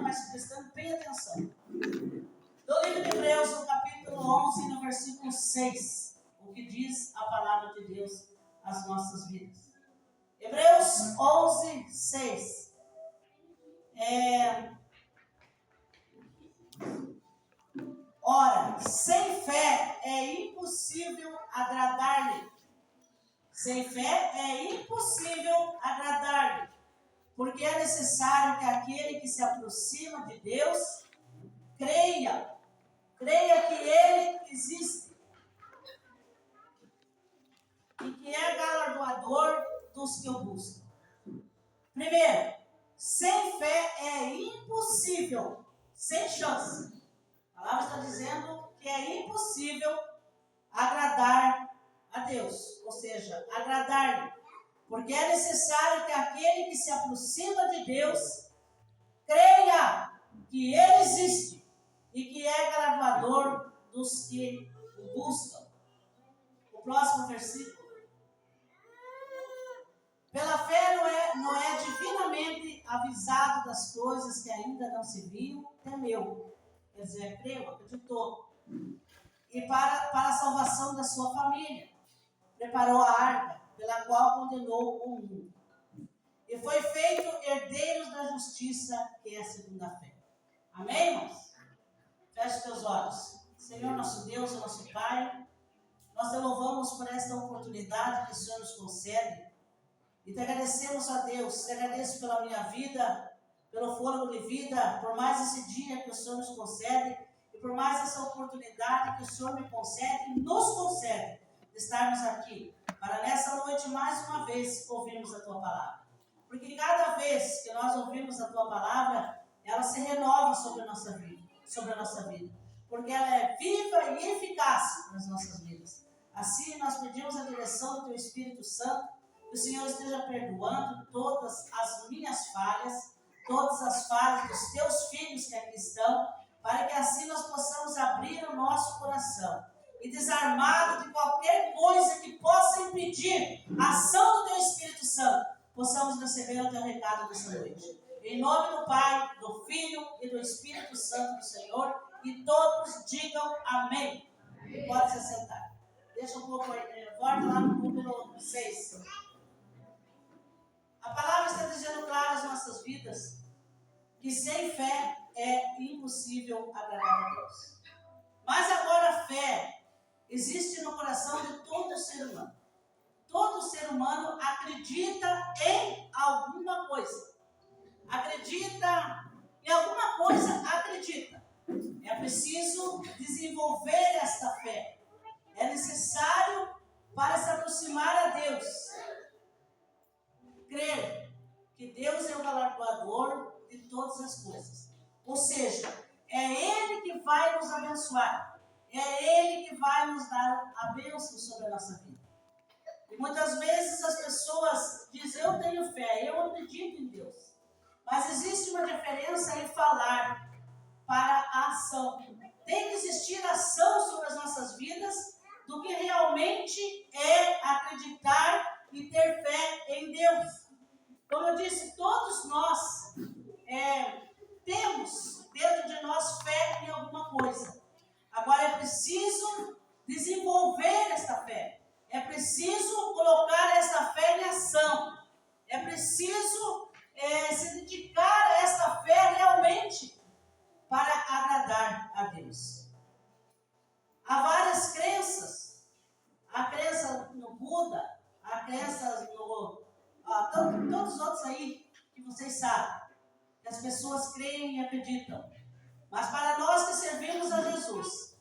mas prestando bem atenção. Do livro de Hebreus, no capítulo 11, no versículo 6, o que diz a palavra de Deus às nossas vidas. Hebreus 11, 6. Ora, sem fé é impossível agradar-lhe. Sem fé é impossível agradar-lhe, porque é necessário que aquele que se aproxima de Deus creia que Ele existe e que é galardoador dos que o buscam. Primeiro, sem fé é impossível, sem chance. A palavra está dizendo que é impossível agradar a Deus, ou seja, agradar-lhe, porque é necessário que aquele que se aproxima de Deus creia que Ele existe e que é galardoador dos que o buscam. O próximo versículo. Pela fé Noé divinamente avisado das coisas que ainda não se viam, temeu. Quer dizer, creu, acreditou. E para a salvação da sua família, preparou a arca, pela qual condenou o mundo. E foi feito herdeiros da justiça, que é a segunda fé. Amém, irmãos? Feche teus olhos. Senhor, nosso Deus e nosso Pai, nós te louvamos por esta oportunidade que o Senhor nos concede. E te agradecemos, a Deus, te agradeço pela minha vida, pelo fôlego de vida, por mais esse dia que o Senhor nos concede, e por mais essa oportunidade que o Senhor me concede e nos concede, de estarmos aqui, para nessa noite, mais uma vez, ouvirmos a Tua palavra. Porque cada vez que nós ouvimos a Tua palavra, ela se renova sobre a nossa vida, porque ela é viva e eficaz nas nossas vidas. Assim, nós pedimos a direção do Teu Espírito Santo, que o Senhor esteja perdoando todas as minhas falhas, todas as falhas dos Teus filhos que aqui estão, para que assim nós possamos abrir o nosso coração e desarmado de qualquer coisa que possa impedir a ação do Teu Espírito Santo, possamos receber o Teu recado nessa noite. Em nome do Pai, do Filho e do Espírito Santo do Senhor, e todos digam amém. E pode se assentar. Deixa um pouco aí, volta lá no número 6. A palavra está dizendo claro às nossas vidas que sem fé é impossível agradar a Deus. Mas agora a fé existe no coração de todo ser humano. Todo ser humano acredita em alguma coisa. Acredita em alguma coisa, acredita. É preciso desenvolver esta fé. É necessário, para se aproximar a Deus, crer que Deus é o galardoador de todas as coisas. Ou seja, é Ele que vai nos abençoar. É Ele que vai nos dar a bênção sobre a nossa vida. E muitas vezes as pessoas dizem, eu tenho fé, eu acredito em Deus. Mas existe uma diferença em falar para a ação. Tem que existir ação sobre as nossas vidas do que realmente é acreditar e ter fé em Deus. Como eu disse, todos nós temos dentro de nós fé em alguma coisa. Agora é preciso desenvolver esta fé. É preciso colocar essa fé em ação. É preciso se dedicar a esta fé realmente para agradar a Deus. Há várias crenças. A crença no Buda, a crença no... todos os outros aí que vocês sabem. Que as pessoas creem e acreditam. Mas para nós que servimos a Jesus,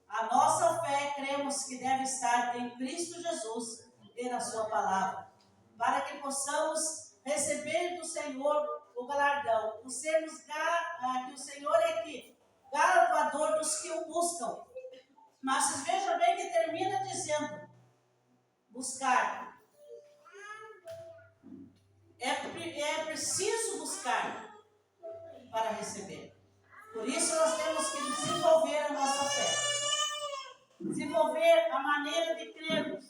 a nossa fé cremos que deve estar em Cristo Jesus e na sua palavra. Para que possamos receber do Senhor o galardão. Que o Senhor é que galardoador dos que o buscam. Mas vocês vejam bem que termina dizendo, buscar. É preciso buscar para receber. Por isso nós temos que desenvolver a nossa fé. Desenvolver a maneira de crermos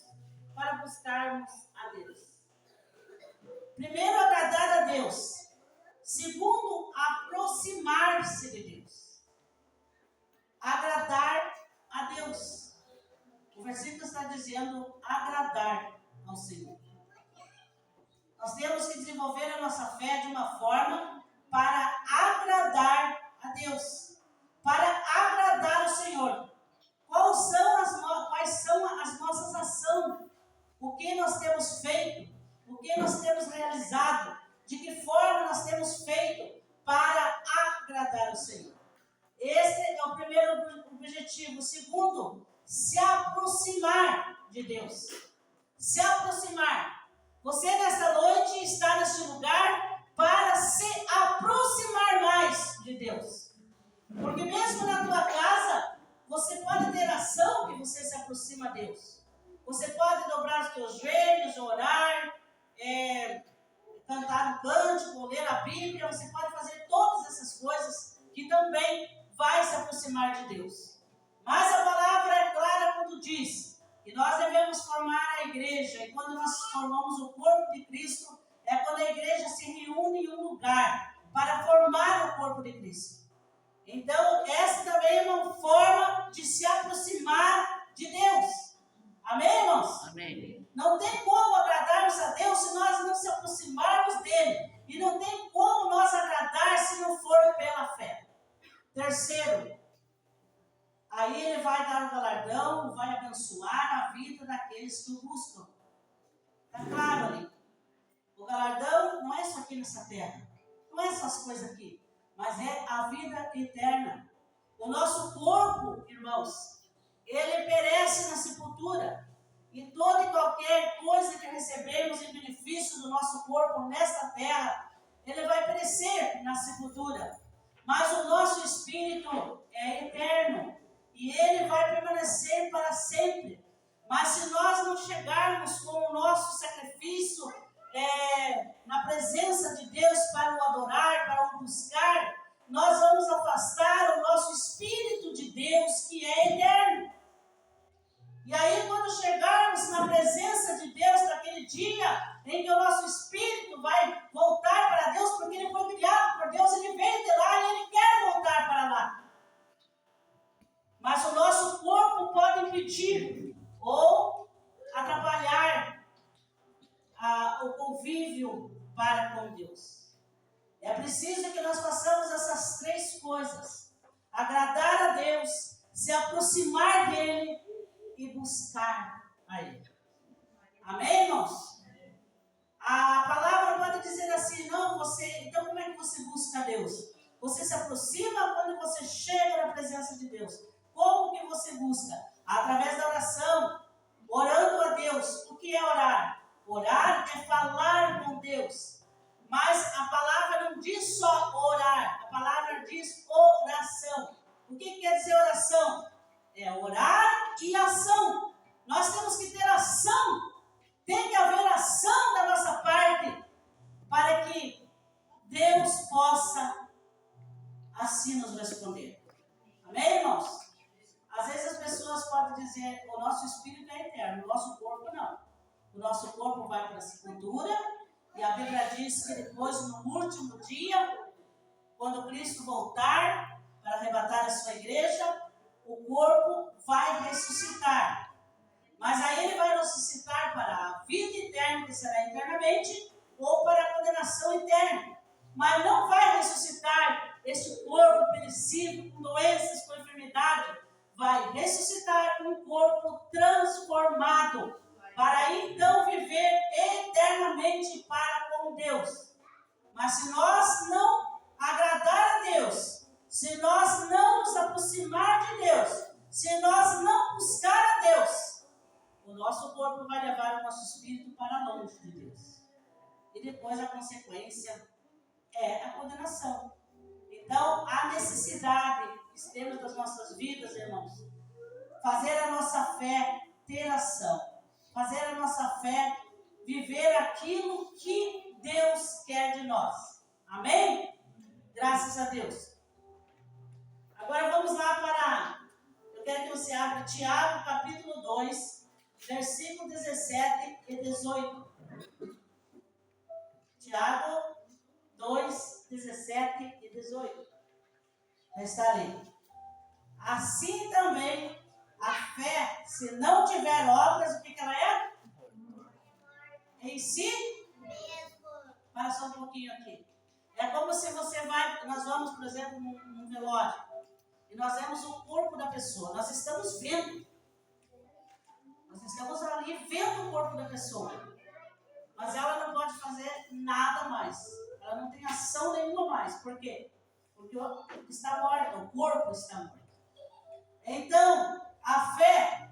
para buscarmos a Deus. Primeiro, agradar a Deus. Segundo, aproximar buscando agradar ao Senhor. Nós temos que desenvolver a nossa fé de uma forma para agradar a Deus, para agradar o Senhor. Quais são as nossas ações? O que nós temos feito? O que nós temos realizado? De que forma nós temos feito para agradar o Senhor? Esse é o primeiro objetivo. O segundo, se aproximar de Deus. Se aproximar. Você nesta noite está neste lugar para se aproximar mais de Deus. Porque mesmo na tua casa, você pode ter ação que você se aproxima a Deus. Você pode dobrar os teus joelhos, orar, cantar um cântico, ler a Bíblia. Você pode fazer todas essas coisas que também vai se aproximar de Deus. Mas a palavra é clara quando diz que nós devemos formar a igreja. E quando nós formamos o corpo de Cristo, é quando a igreja se reúne em um lugar para formar o corpo de Cristo. Então, essa também é uma forma de se aproximar de Deus. Amém, irmãos? Amém. Não tem como agradarmos a Deus se nós não se aproximarmos dele. E não tem como nós agradar se não for pela fé. Terceiro, aí ele vai dar o galardão, vai abençoar a vida daqueles que o buscam. Está claro ali. O galardão não é só aqui nessa terra. Não é essas coisas aqui. Mas é a vida eterna. O nosso corpo, irmãos, ele perece na sepultura. E toda e qualquer coisa que recebemos em benefício do nosso corpo nesta terra, ele vai perecer na sepultura. Mas o nosso espírito é eterno. E ele vai permanecer para sempre. Mas se nós não chegarmos com o nosso sacrifício na presença de Deus para o adorar, para o buscar, nós vamos afastar o nosso Espírito de Deus, que é eterno. E aí, quando chegarmos na presença de Deus, naquele dia em que o nosso Espírito vai voltar para Deus, porque ele foi criado por Deus, ele veio de lá e ele quer voltar para lá. Mas o nosso corpo pode impedir ou atrapalhar o convívio para com Deus. É preciso que nós façamos essas três coisas: agradar a Deus, se aproximar dele e buscar a ele. Amém, irmãos? A palavra pode dizer assim: não, então como é que você busca a Deus? Você se aproxima quando você chega na presença de Deus. Como que você busca? Através da oração, orando a Deus. O que é orar? Orar é falar com Deus. Mas a palavra não diz só orar, a palavra diz oração. O que quer dizer oração? É orar e ação. Nós temos que ter ação. Tem que haver ação da nossa parte para que Deus possa assim nos responder. Amém, irmãos? Às vezes as pessoas podem dizer: o nosso espírito é eterno, o nosso corpo não. O nosso corpo vai para a sepultura, e a Bíblia diz que depois, no último dia, quando Cristo voltar para arrebatar a sua igreja, o corpo vai ressuscitar. Mas aí ele vai ressuscitar para a vida eterna, que será eternamente, ou para a condenação eterna. Mas não vai ressuscitar este corpo perecível, com doenças, com enfermidade. Vai ressuscitar um corpo transformado, para então viver eternamente para com Deus. Mas se nós não agradar a Deus, se nós não nos aproximar de Deus, se nós não buscar a Deus, o nosso corpo vai levar o nosso espírito para longe de Deus. E depois a consequência é a condenação. Então, a necessidade que temos das nossas vidas, irmãos, fazer a nossa fé ter ação. Fazer a nossa fé viver aquilo que Deus quer de nós. Amém? Graças a Deus. Agora vamos lá eu quero que você abra Tiago, capítulo 2, versículo 17 e 18. Tiago 2, 17 e 18. Já está ali. Assim também A fé, se não tiver obras, o que ela é? Em si? Para só um pouquinho aqui. É como se você vai, nós vamos, por exemplo, num velório, e nós vemos o corpo da pessoa, nós estamos vendo. Nós estamos ali vendo o corpo da pessoa. Mas ela não pode fazer nada mais. Ela não tem ação nenhuma mais. Por quê? Porque está morta, o corpo está morto. Então, a fé,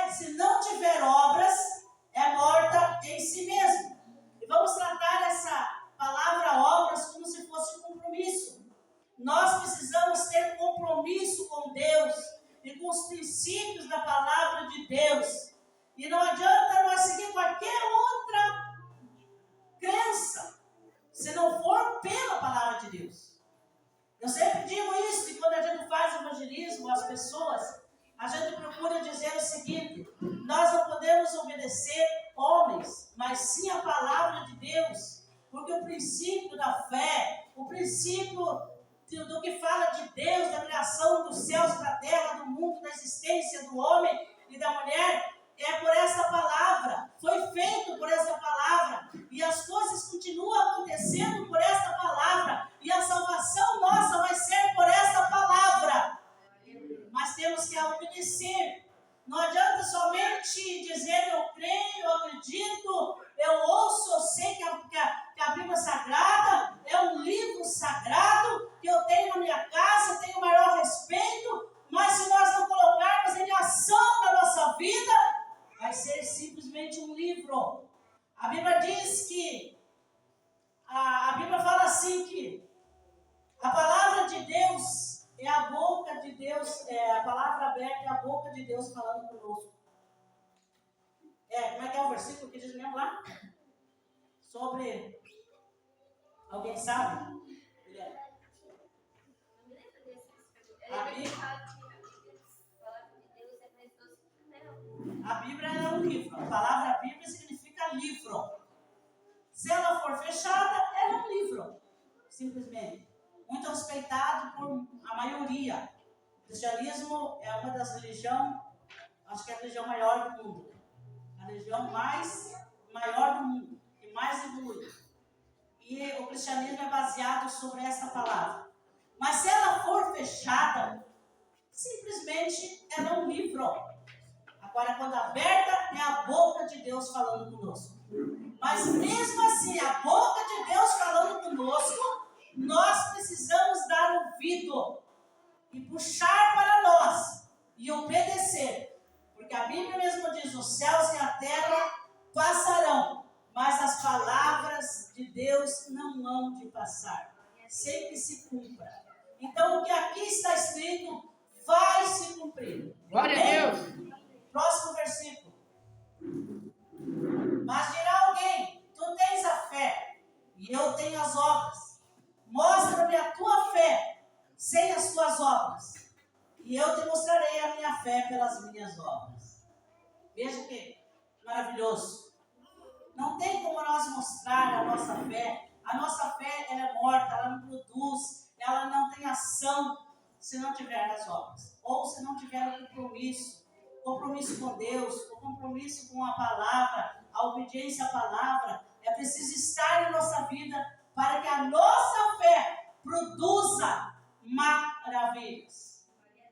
se não tiver obras, é morta em si mesma. E vamos tratar essa palavra obras como se fosse compromisso. Nós precisamos ter compromisso com Deus e com os princípios da palavra de Deus. E não adianta nós seguir qualquer outra crença, se não for pela palavra de Deus. Eu sempre digo isso, que quando a gente faz evangelismo às pessoas, a gente procura dizer o seguinte: nós não podemos obedecer homens, mas sim a palavra de Deus, porque o princípio da fé, o princípio do que fala de Deus, da criação dos céus, da terra, do mundo, da existência do homem e da mulher, é por essa palavra, foi feito por essa palavra, e as coisas continuam acontecendo por essa palavra, e a salvação nossa vai ser por essa palavra. Mas temos que obedecer. Não adianta somente dizer eu creio, eu acredito, eu ouço, eu sei que a Bíblia Sagrada é um livro sagrado que eu tenho na minha casa, tenho o maior respeito, mas se nós não colocarmos em ação na nossa vida, vai ser simplesmente um livro. A Bíblia diz que, a Bíblia fala assim que a palavra de Deus é a boca de Deus, a palavra aberta é a boca de Deus falando conosco. Como é que é o versículo que diz mesmo lá? Sobre, alguém sabe? A Bíblia é um livro. A palavra Bíblia significa livro. Se ela for fechada, ela é um livro. Simplesmente. Muito respeitado por a maioria. O cristianismo é uma das religiões, acho que é a religião maior do mundo. A religião maior do mundo, que mais evolui. E o cristianismo é baseado sobre essa palavra. Mas se ela for fechada, simplesmente ela é um livro. Agora, quando aberta, é a boca de Deus falando conosco. Mas mesmo assim, a boca de Deus falando conosco, nós precisamos dar ouvido e puxar para nós e obedecer. Porque a Bíblia mesmo diz, os céus e a terra passarão, mas as palavras de Deus não hão de passar, sem que se cumpra. Então, o que aqui está escrito vai se cumprir. Glória a Deus. Próximo versículo. Mas dirá alguém, tu tens a fé e eu tenho as obras. Mostra-me a tua fé sem as tuas obras, e eu te mostrarei a minha fé pelas minhas obras. Veja que maravilhoso. Não tem como nós mostrar a nossa fé. A nossa fé, ela é morta, ela não produz, ela não tem ação se não tiver as obras. Ou se não tiver o compromisso com Deus, o compromisso com a palavra, a obediência à palavra. É preciso estar em nossa vida para que a nossa fé produza maravilhas.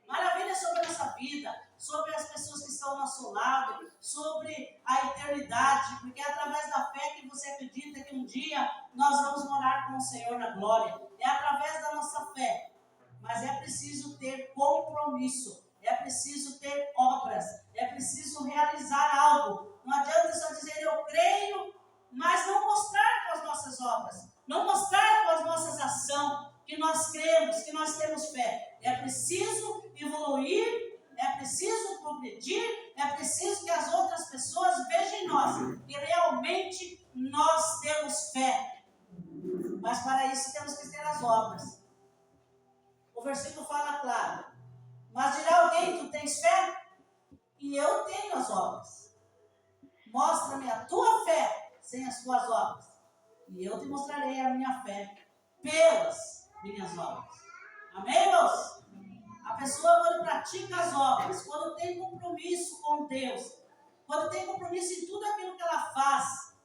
Maravilhas sobre a nossa vida, sobre as pessoas que estão ao nosso lado, sobre a eternidade, porque é através da fé que você acredita que um dia nós vamos morar com o Senhor na glória. É através da nossa fé. Mas é preciso ter compromisso, é preciso ter obras, é preciso realizar algo. Não adianta só dizer eu creio, mas não mostrar com as nossas obras, não mostrar com as nossas ações que nós cremos, que nós temos fé. É preciso evoluir, é preciso progredir, é preciso que as outras pessoas vejam em nós que realmente nós temos fé. Mas para isso temos que ter as obras. O versículo fala claro. Mas dirá alguém, tu tens fé? E eu tenho as obras. Mostra-me a tua fé sem as tuas obras, e eu te mostrarei a minha fé pelas minhas obras. Amém, irmãos? A pessoa, quando pratica as obras, quando tem compromisso com Deus, quando tem compromisso em tudo aquilo que ela faz,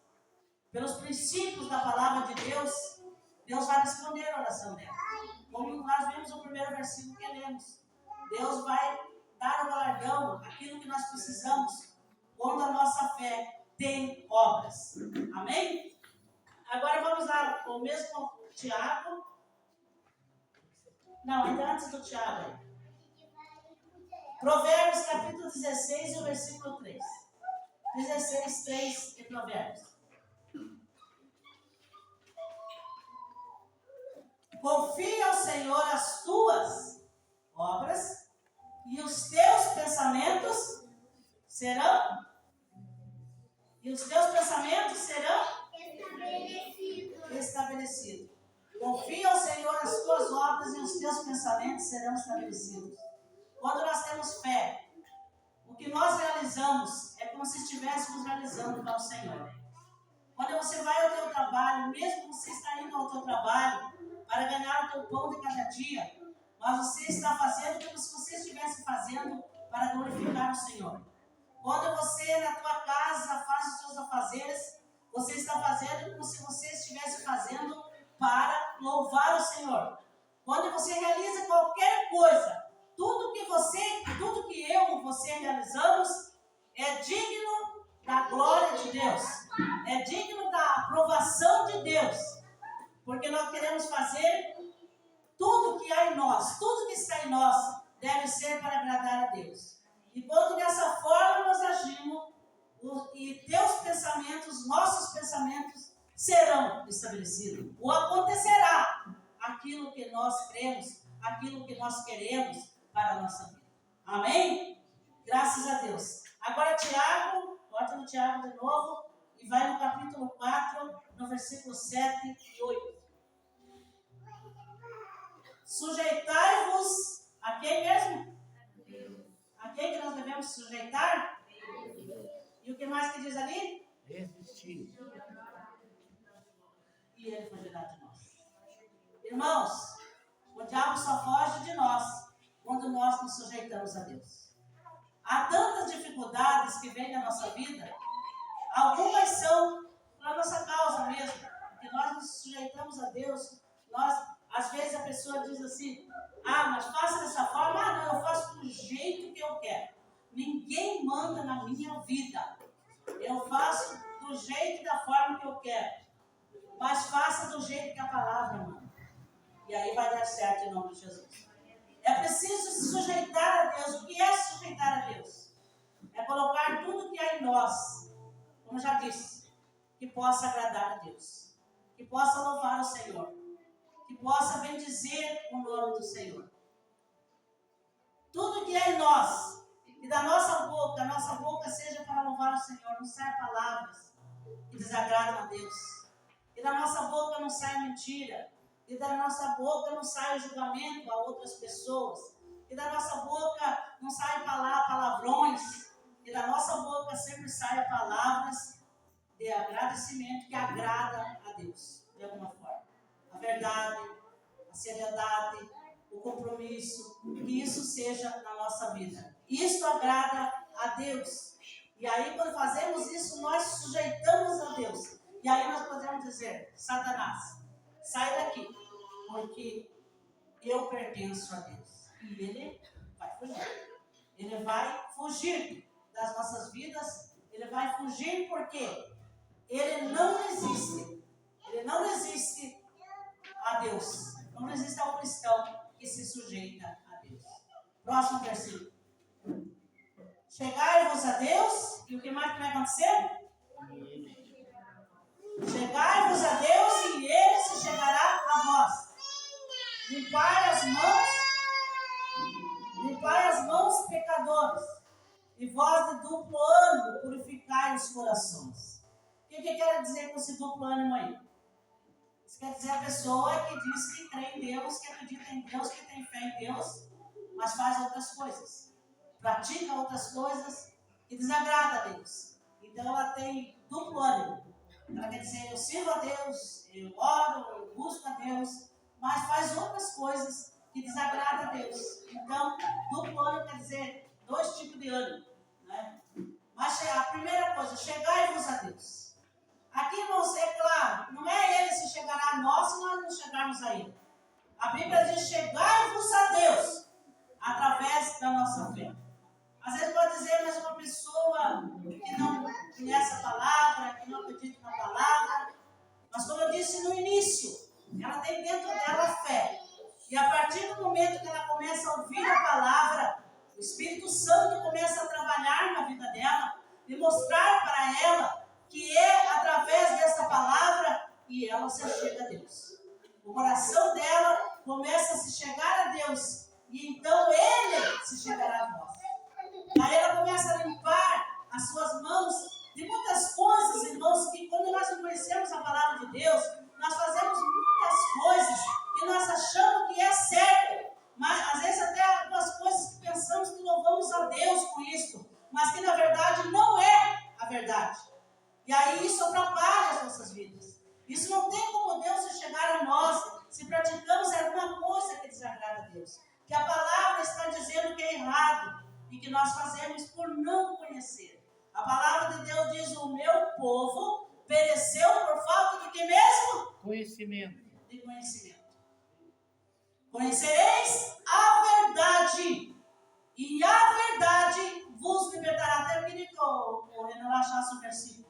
pelos princípios da palavra de Deus, Deus vai responder a oração dela. Como nós vimos no primeiro versículo que lemos. Deus vai dar o galardão, aquilo que nós precisamos, quando a nossa fé tem obras. Amém? Agora vamos lá, o mesmo Tiago. Não, ainda antes do Tiago. Provérbios capítulo 16 e o versículo 3. 16, 3 de Provérbios. Confia ao Senhor as tuas obras e os teus pensamentos serão? E os teus pensamentos serão? Estabelecidos. Confia ao Senhor as tuas obras e os teus pensamentos serão estabelecidos. Quando nós temos fé, o que nós realizamos é como se estivéssemos realizando para o Senhor. Quando você vai ao teu trabalho, mesmo que você está indo ao teu trabalho para ganhar o teu pão de cada dia, mas você está fazendo como se você estivesse fazendo para glorificar o Senhor. Quando você na tua casa faz os seus afazeres, você está fazendo como se você estivesse fazendo para louvar o Senhor. Quando você realiza qualquer coisa, tudo que eu e você realizamos é digno da glória de Deus, é digno da aprovação de Deus, porque nós queremos fazer tudo que há em nós, tudo que está em nós deve ser para agradar a Deus. E quando dessa forma nós agimos, e teus pensamentos, nossos pensamentos serão estabelecidos, ou acontecerá aquilo que nós cremos, aquilo que nós queremos para a nossa vida. Amém? Graças a Deus. Agora Tiago, bota no Tiago de novo, e vai no capítulo 4, no versículo 7 e 8. Sujeitai-vos a quem mesmo? A quem que nós devemos sujeitar? E o que mais que diz ali? Resistir. E ele fugirá de nós. Irmãos, o diabo só foge de nós quando nós nos sujeitamos a Deus. Há tantas dificuldades que vêm na nossa vida, algumas são para nossa causa mesmo, porque nós nos sujeitamos a Deus. Às vezes a pessoa diz assim, mas faça dessa forma. Não, eu faço do jeito que eu quero. Ninguém manda na minha vida. Eu faço do jeito e da forma que eu quero. Mas faça do jeito que a palavra manda. E aí vai dar certo em nome de Jesus. É preciso se sujeitar a Deus. O que é se sujeitar a Deus? É colocar tudo que há em nós, como eu já disse, que possa agradar a Deus, que possa louvar o Senhor, que possa bendizer o nome do Senhor. Tudo que há em nós, e da nossa boca seja para louvar o Senhor, não saia palavras que desagradam a Deus, e da nossa boca não saia mentira, e da nossa boca não saia julgamento a outras pessoas, e da nossa boca não saia palavrões, e da nossa boca sempre saia palavras de agradecimento que agrada a Deus, de alguma forma. A verdade, a seriedade, o compromisso, que isso seja na nossa vida. Isso agrada a Deus. E aí, quando fazemos isso, nós sujeitamos a Deus. E aí nós podemos dizer, Satanás, sai daqui, porque eu pertenço a Deus. E ele vai fugir. Ele vai fugir das nossas vidas. Ele vai fugir porque ele não resiste. Ele não resiste a Deus. Não resiste ao cristão que se sujeita a Deus. Próximo versículo. Chegai-vos a Deus, e o que mais que vai acontecer? Chegai-vos a Deus e Ele se chegará a vós. Limpai as mãos, pecadores, e vós de duplo ânimo purificai os corações. O que quer dizer com esse duplo ânimo aí? Isso quer dizer a pessoa que diz que crê em Deus, que acredita em Deus, que tem fé em Deus, mas faz outras coisas. Pratica outras coisas que desagradam a Deus. Então ela tem duplo ânimo. Ela quer dizer, eu sirvo a Deus, eu oro, eu busco a Deus, mas faz outras coisas que desagrada a Deus. Então, duplo ânimo quer dizer 2 tipos de ânimo, né? Mas a primeira coisa, chegai-vos a Deus. Aqui, irmãos, é claro, não é Ele se chegará a nós se nós não chegarmos a Ele. A Bíblia diz, chegai-vos a Deus através da nossa fé. Às vezes pode dizer, mas uma pessoa que não conhece a palavra, que não acredita na palavra, mas como eu disse no início, ela tem dentro dela a fé. E a partir do momento que ela começa a ouvir a palavra, o Espírito Santo começa a trabalhar na vida dela e mostrar para ela que é através dessa palavra que ela se chega a Deus. O coração dela começa a se chegar a Deus e então Ele se chegará a nós. Aí ela começa a limpar as suas mãos de muitas coisas, irmãos, que quando nós não conhecemos a palavra de Deus, nós fazemos muitas coisas que nós achamos que é certo, mas às vezes até algumas coisas que pensamos que louvamos a Deus com isso, mas que na verdade não é a verdade. E aí isso atrapalha as nossas vidas. Isso não tem como Deus se chegar a nós se praticamos alguma coisa que desagrada a Deus. Que a palavra está dizendo que é errado e que nós fazemos por não conhecer. A palavra de Deus diz, o meu povo pereceu por falta de que mesmo? Conhecimento. De conhecimento. Conhecereis a verdade, e a verdade vos libertará. Até eu queria que o Renan achasse o versículo.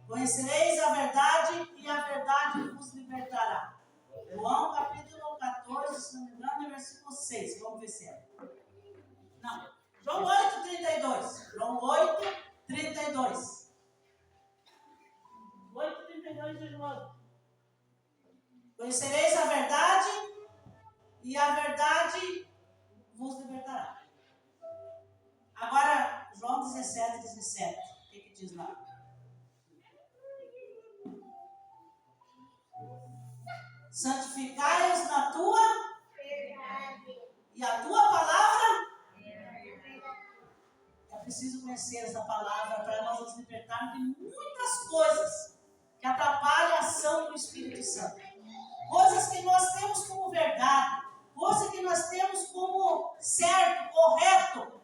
Conhecereis a verdade, e a verdade vos libertará. João capítulo 14, se não me engano, é versículo 6. Vamos ver se é. Não. João 8, 32. João 8, 32. 8, 32 de João. Conhecereis a verdade, e a verdade vos libertará. Agora, João 17, 17. O que diz lá? Santificai-os na tua verdade. E a tua palavra é preciso conhecer essa palavra para nós nos libertarmos de muitas coisas que atrapalham a ação do Espírito Santo. Coisas que nós temos como verdade, coisas que nós temos como certo, correto,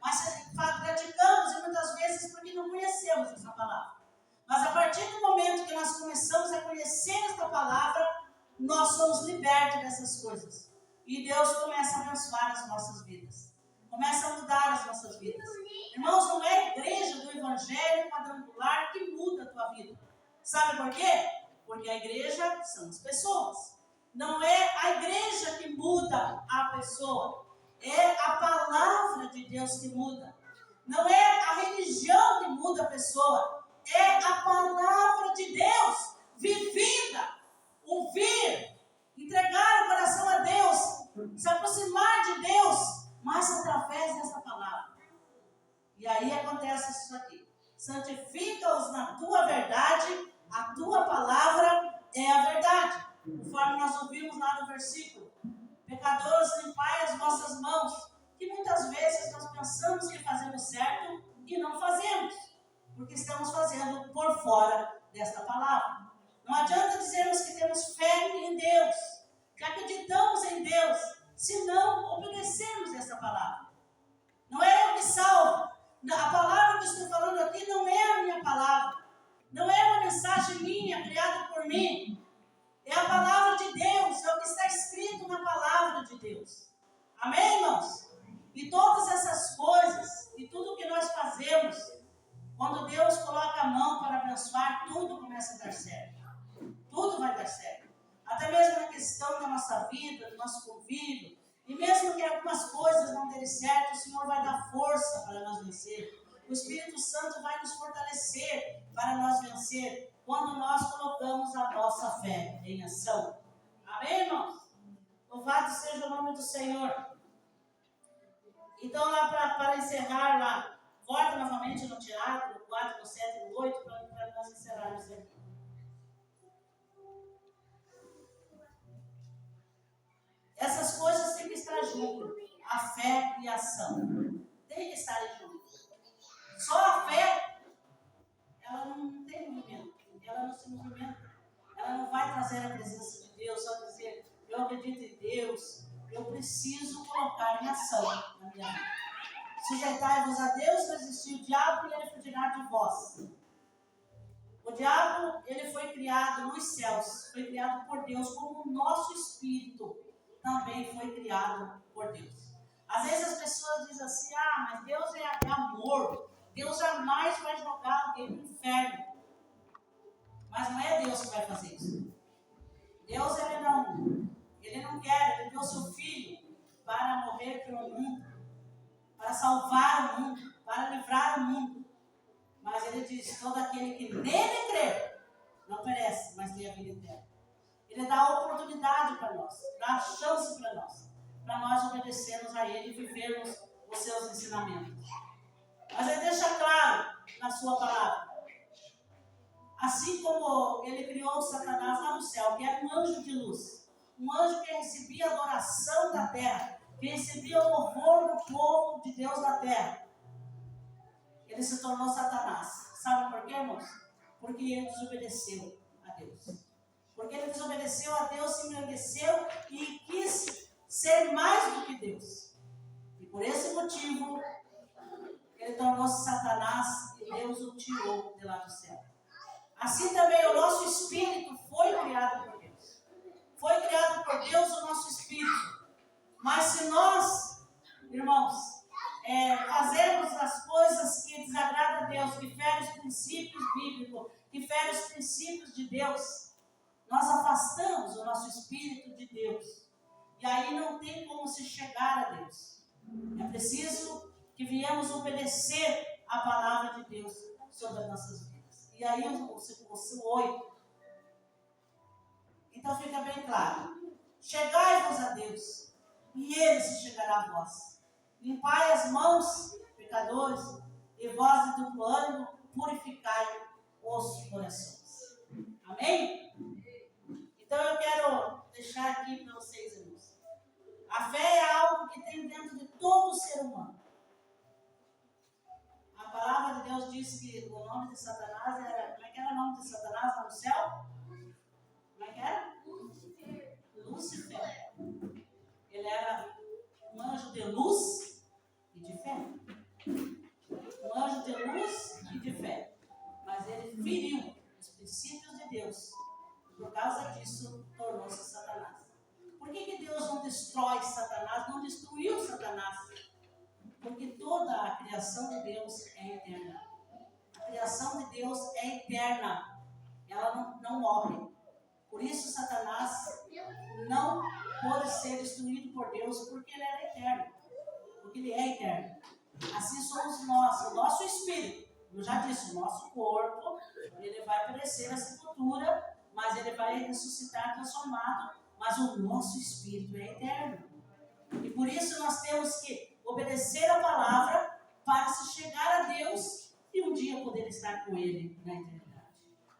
mas praticamos e muitas vezes porque não conhecemos essa palavra. Mas a partir do momento que nós começamos a conhecer essa palavra, nós somos libertos dessas coisas. E Deus começa a abençoar as nossas vidas. Começa a mudar as nossas vidas. Irmãos, não é a igreja do Evangelho quadrangular que muda a tua vida. Sabe por quê? Porque a igreja são as pessoas. Não é a igreja que muda a pessoa. É a palavra de Deus que muda. Não é a religião que muda a pessoa. É a palavra de Deus vivida. Ouvir, entregar o coração a Deus, se aproximar de Deus, mas através dessa palavra. E aí acontece isso aqui. Santifica-os na tua verdade, a tua palavra é a verdade. Conforme nós ouvimos lá no versículo. Pecadores, limpai as vossas mãos. Que muitas vezes nós pensamos que fazemos certo e não fazemos. Porque estamos fazendo por fora desta palavra. Não adianta dizermos que temos fé em Deus, que acreditamos em Deus, se não obedecermos essa palavra. Não é eu que salvo. A palavra que estou falando aqui não é a minha palavra. Não é uma mensagem minha, criada por mim. É a palavra de Deus, é o que está escrito na palavra de Deus. Amém, irmãos? E todas essas coisas, e tudo que nós fazemos, quando Deus coloca a mão para abençoar, tudo começa a dar certo. Tudo vai dar certo. Até mesmo na questão da nossa vida, do nosso convívio. E mesmo que algumas coisas não derem certo, o Senhor vai dar força para nós vencer. O Espírito Santo vai nos fortalecer para nós vencer quando nós colocamos a nossa fé em ação. Amém, irmãos? Louvado seja o nome do Senhor. Então, lá para encerrar, lá, volta novamente no Tiago, no 4, no 7, no 8, para nós encerrarmos aqui. Essas coisas têm que estar juntas, a fé e a ação. Tem que estar juntas. Só a fé, ela não tem movimento, ela não se movimenta. Ela não vai trazer a presença de Deus, só dizer, eu acredito em Deus, eu preciso colocar em ação na minha vida. Sujeitai-vos a Deus, resistir o diabo e ele fugirá de vós. O diabo, ele foi criado nos céus, foi criado por Deus, como o nosso espírito também foi criado por Deus. Às vezes as pessoas dizem assim, mas Deus é amor, Deus jamais vai jogar alguém no inferno. Mas não é Deus que vai fazer isso. Deus, ele não quer, ele deu seu filho para morrer pelo mundo, para salvar o mundo, para livrar o mundo. Mas ele diz, todo aquele que nele crê, não perece, mas tem a vida eterna. Ele dá a oportunidade para nós, dá a chance para nós obedecermos a ele e vivermos os seus ensinamentos. Mas ele deixa claro na sua palavra, assim como ele criou Satanás lá no céu, que era um anjo de luz, um anjo que recebia a adoração da terra, que recebia o louvor do povo de Deus na terra. Ele se tornou Satanás. Sabe por quê, irmãos? Porque ele desobedeceu a Deus. Porque ele desobedeceu a Deus, se engrandeceu e quis ser mais do que Deus. E por esse motivo, ele tornou-se Satanás e Deus o tirou de lá do céu. Assim também o nosso espírito foi criado por Deus. Foi criado por Deus o nosso espírito. Mas se nós, irmãos, fazermos as coisas que desagradam a Deus, que ferem os princípios bíblicos, que ferem os princípios de Deus, nós afastamos o nosso espírito de Deus. E aí não tem como se chegar a Deus. É preciso que viemos obedecer a palavra de Deus sobre as nossas vidas. E aí o 8. Então fica bem claro. Chegai-vos a Deus, e Ele se chegará a vós. Limpai as mãos, pecadores, e vós de duplo ânimo, purificai os corações. Amém? Então eu quero deixar aqui para vocês, irmãos. A fé é algo que tem dentro de todo ser humano. A palavra de Deus diz que o nome de Satanás era... Como é que era o nome de Satanás lá no céu? Como é que era? Lúcifer. Ele era um anjo de luz e de fé. Um anjo de luz e de fé. Mas ele feriu os princípios de Deus. Por causa disso, tornou-se Satanás. Por que Deus não destrói Satanás, não destruiu Satanás? Porque toda a criação de Deus é eterna. A criação de Deus é eterna. Ela não morre. Por isso Satanás não pode ser destruído por Deus, porque ele era eterno. Porque ele é eterno. Assim somos nós, o nosso espírito. Eu já disse, o nosso corpo, ele vai perecer na sepultura, mas ele vai ressuscitar transformado. Mas o nosso espírito é eterno. E por isso nós temos que obedecer a palavra para se chegar a Deus e um dia poder estar com Ele na eternidade.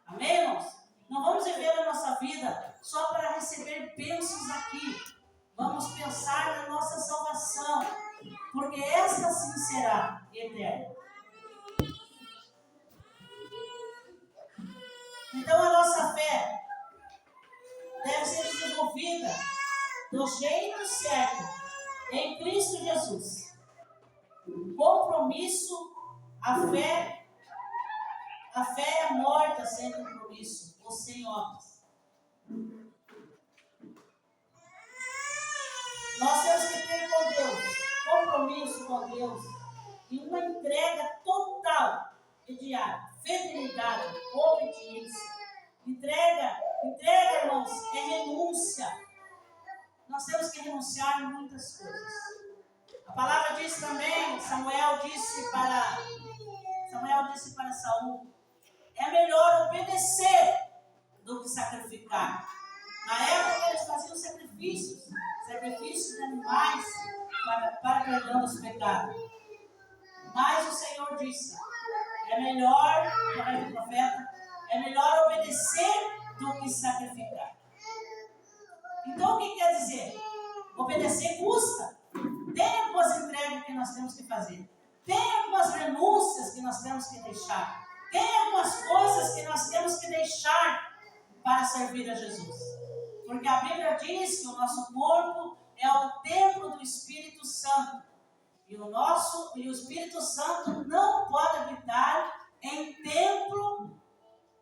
Amém, irmãos? Não vamos viver a nossa vida só para receber bênçãos aqui. Vamos pensar na nossa salvação, porque esta sim será eterna. Então a nossa fé deve ser desenvolvida do jeito certo, em Cristo Jesus. Compromisso, a fé é morta sem compromisso, ou sem obras. Nós temos que ter com Deus, compromisso com Deus, e uma entrega total e diária, fidelidade, obediência. Entrega, irmãos, é renúncia. Nós temos que renunciar em muitas coisas. A palavra diz também, Samuel disse para Saul, é melhor obedecer do que sacrificar. Na época eles faziam sacrifícios de animais para perdão dos pecados. Mas o Senhor disse, é melhor, através do profeta, é melhor obedecer do que sacrificar. Então o que quer dizer? Obedecer custa. Tem algumas entregas que nós temos que fazer. Tem algumas renúncias que nós temos que deixar. Tem algumas coisas que nós temos que deixar para servir a Jesus. Porque a Bíblia diz que o nosso corpo é o templo do Espírito Santo. E o Espírito Santo não pode habitar em templo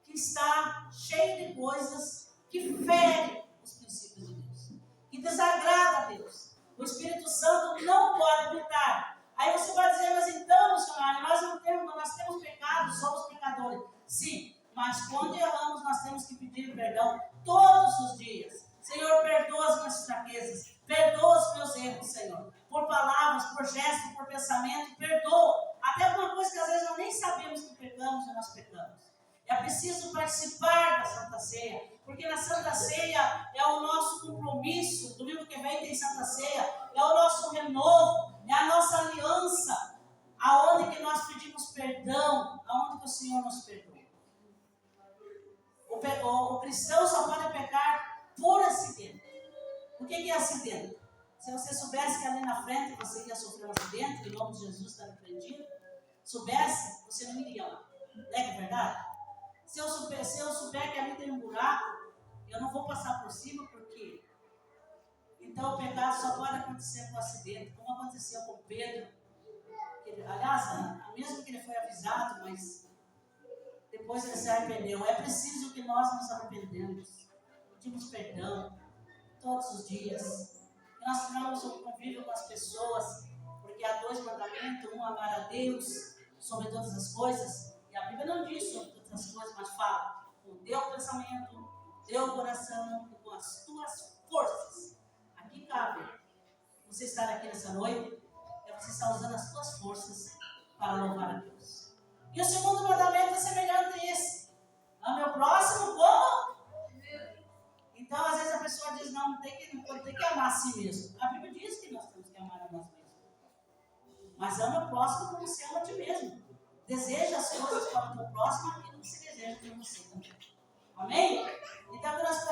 que está cheio de coisas que ferem os princípios de Deus, que desagrada a Deus. O Espírito Santo não pode habitar. Aí você vai dizer, mas então, missionário, nós temos pecado, somos pecadores. Sim, mas quando erramos, nós temos que pedir perdão todos os dias. Senhor, perdoa as minhas fraquezas, perdoa os meus erros, Senhor. Por palavras, por gestos, por pensamento, perdoa. Até alguma coisa que às vezes nós nem sabemos que pecamos e nós pecamos. É preciso participar da Santa Ceia, porque na Santa Ceia é o nosso compromisso. Domingo que vem tem Santa Ceia, é o nosso renovo, é a nossa aliança, aonde que nós pedimos perdão, aonde que o Senhor nos perdoa. O cristão só pode pecar por acidente. O que é acidente? Se você soubesse que ali na frente você ia sofrer um acidente, em nome de Jesus está repreendido, soubesse, você não iria lá. Não é verdade? Se eu souber que ali tem um buraco, eu não vou passar por cima, porque então o pecado só pode acontecer com acidente, como aconteceu com Pedro. Aliás, mesmo que ele foi avisado, mas depois ele se arrependeu. É preciso que nós nos arrependemos, pedimos perdão todos os dias, que nós tenhamos um convívio com as pessoas, porque há 2 mandamentos: um, amar a Deus sobre todas as coisas, e a Bíblia não diz sobre todas as coisas, mas fala com o teu pensamento, o teu coração, com as tuas forças. Aqui cabe você estar aqui nessa noite, você está usando as suas forças para louvar a Deus. E o segundo mandamento é semelhante a esse: ame o próximo como. Então, às vezes a pessoa diz, não tem que amar a si mesmo. A Bíblia diz que nós temos que amar a nós mesmos. Mas ama o próximo como se ama a ti mesmo. Deseja as coisas para o teu próximo, aquilo que se deseja para você também. Amém? Então, nós